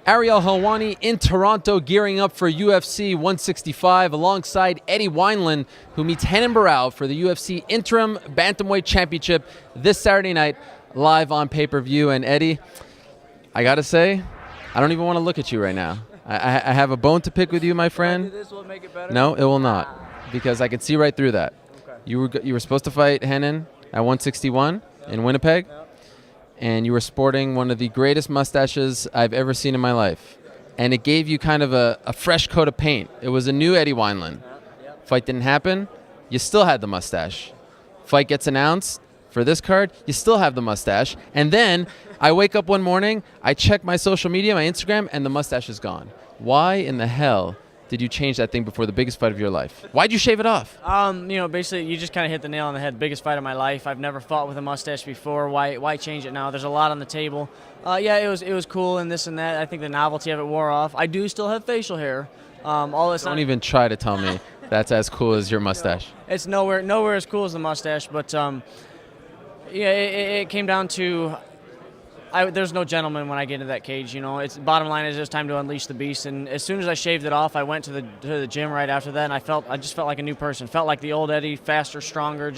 Ariel Helwani in Toronto gearing up for UFC 165 alongside Eddie Wineland, who meets Renan Barão for the UFC Interim Bantamweight Championship this Saturday night live on pay-per-view. And Eddie, I got to say, I don't even want to look at you right now. I have a bone to pick with you, my friend. This will make it better? No, it will not, because I can see right through that. Okay. You were supposed to fight Renan at 161 in Winnipeg. And you were sporting one of the greatest mustaches I've ever seen in my life. And it gave you kind of a fresh coat of paint. It was a new Eddie Wineland. Fight didn't happen. You still had the mustache. Fight gets announced for this card. You still have the mustache. And then I wake up one morning, I check my social media, my Instagram, and the mustache is gone. Why in the hell did you change that thing before the biggest fight of your life? Why'd you shave it off? Basically, you just kind of hit the nail on the head. Biggest fight of my life. I've never fought with a mustache before. Why change it now? There's a lot on the table. It was cool and this and that. I think the novelty of it wore off. I do still have facial hair. Don't even try to tell me that's as cool as your mustache. It's nowhere as cool as the mustache. But it came down to. There's no gentleman when I get into that cage, It's bottom line is it's time to unleash the beast. And as soon as I shaved it off, I went to the gym right after that, and I just felt like a new person. Felt like the old Eddie, faster, stronger.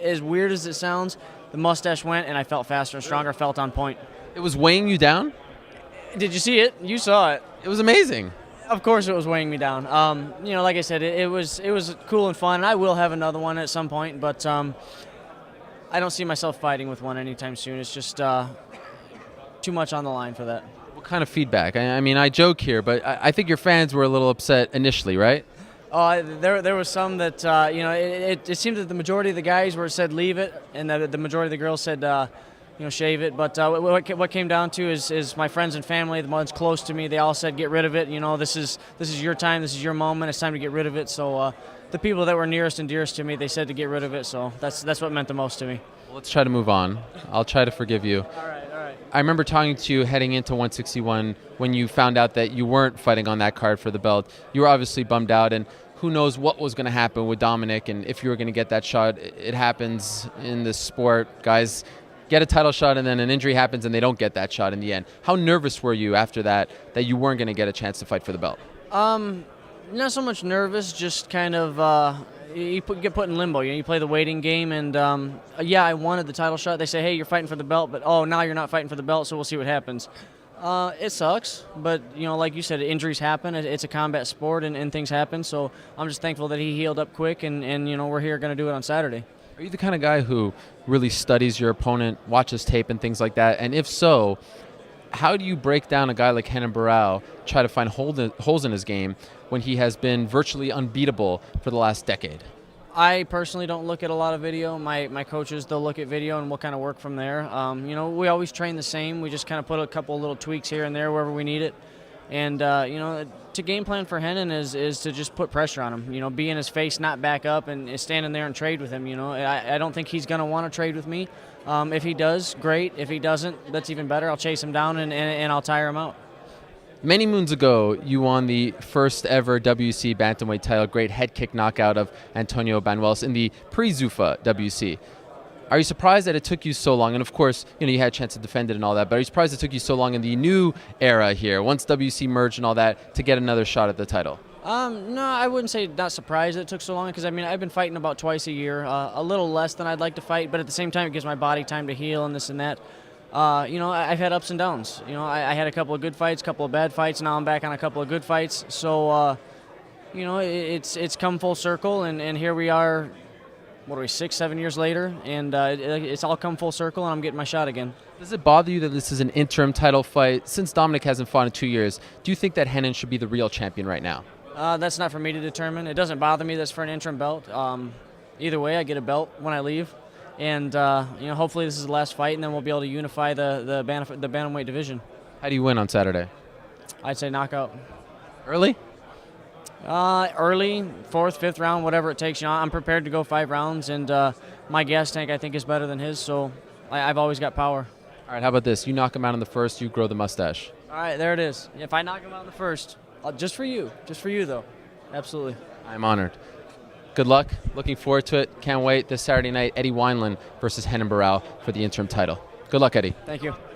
As weird as it sounds, the mustache went, and I felt faster and stronger. Felt on point. It was weighing you down? Did you see it? You saw it. It was amazing. Of course, it was weighing me down. Like I said, it was cool and fun. And I will have another one at some point, but I don't see myself fighting with one anytime soon. It's just. Too much on the line for that. What kind of feedback? I mean, I joke here, but I think your fans were a little upset initially, right? There was some that, it seemed that the majority of the guys said leave it, and the majority of the girls said, shave it. But what came down to is my friends and family, the ones close to me, they all said get rid of it. This is your time, this is your moment, it's time to get rid of it. So the people that were nearest and dearest to me, they said to get rid of it. So that's what meant the most to me. Well, let's try to move on. I'll try to forgive you. All right. I remember talking to you heading into 161 when you found out that you weren't fighting on that card for the belt. You were obviously bummed out, and who knows what was going to happen with Dominic and if you were going to get that shot. It happens in this sport. Guys get a title shot and then an injury happens and they don't get that shot in the end. How nervous were you after that you weren't going to get a chance to fight for the belt? Not so much nervous, just kind of you get put in limbo. You play the waiting game, and I wanted the title shot. They say, hey, you're fighting for the belt, but now you're not fighting for the belt, so we'll see what happens. It sucks, but like you said, injuries happen. It's a combat sport, and things happen. So I'm just thankful that he healed up quick, and we're here going to do it on Saturday. Are you the kind of guy who really studies your opponent, watches tape and things like that? And if so, how do you break down a guy like Renan Barão, try to find holes in his game when he has been virtually unbeatable for the last decade? I personally don't look at a lot of video. My coaches, they'll look at video and we'll kind of work from there. We always train the same. We just kind of put a couple little tweaks here and there wherever we need it. And, to game plan for Renan is to just put pressure on him, be in his face, not back up, and standing there and trade with him. I don't think he's going to want to trade with me. If he does, great. If he doesn't, that's even better. I'll chase him down and I'll tire him out. Many moons ago, you won the first ever WC Bantamweight title, great head kick knockout of Antonio Banuelos in the pre-Zuffa WC. Are you surprised that it took you so long? And of course, you had a chance to defend it and all that, but are you surprised it took you so long in the new era here, once WC merged and all that, to get another shot at the title? No, I wouldn't say not surprised it took so long, because I've been fighting about twice a year, a little less than I'd like to fight, but at the same time it gives my body time to heal and this and that. I've had ups and downs. I had a couple of good fights, a couple of bad fights. Now I'm back on a couple of good fights. So, it's come full circle, and here we are. What are we, 6-7 years later, and it's all come full circle, and I'm getting my shot again. Does it bother you that this is an interim title fight? Since Dominic hasn't fought in 2 years, do you think that Renan should be the real champion right now? That's not for me to determine. It doesn't bother me that's for an interim belt. Either way, I get a belt when I leave. And, hopefully this is the last fight, and then we'll be able to unify the bantamweight division. How do you win on Saturday? I'd say knockout. Early? Early, 4th, 5th round, whatever it takes. I'm prepared to go 5 rounds, and my gas tank, I think, is better than his, so I've always got power. All right, how about this? You knock him out in the first, you grow the mustache. All right, there it is. If I knock him out in the first, just for you, though. Absolutely. I'm honored. Good luck. Looking forward to it. Can't wait. This Saturday night, Eddie Wineland versus Renan Barão for the interim title. Good luck, Eddie. Thank you.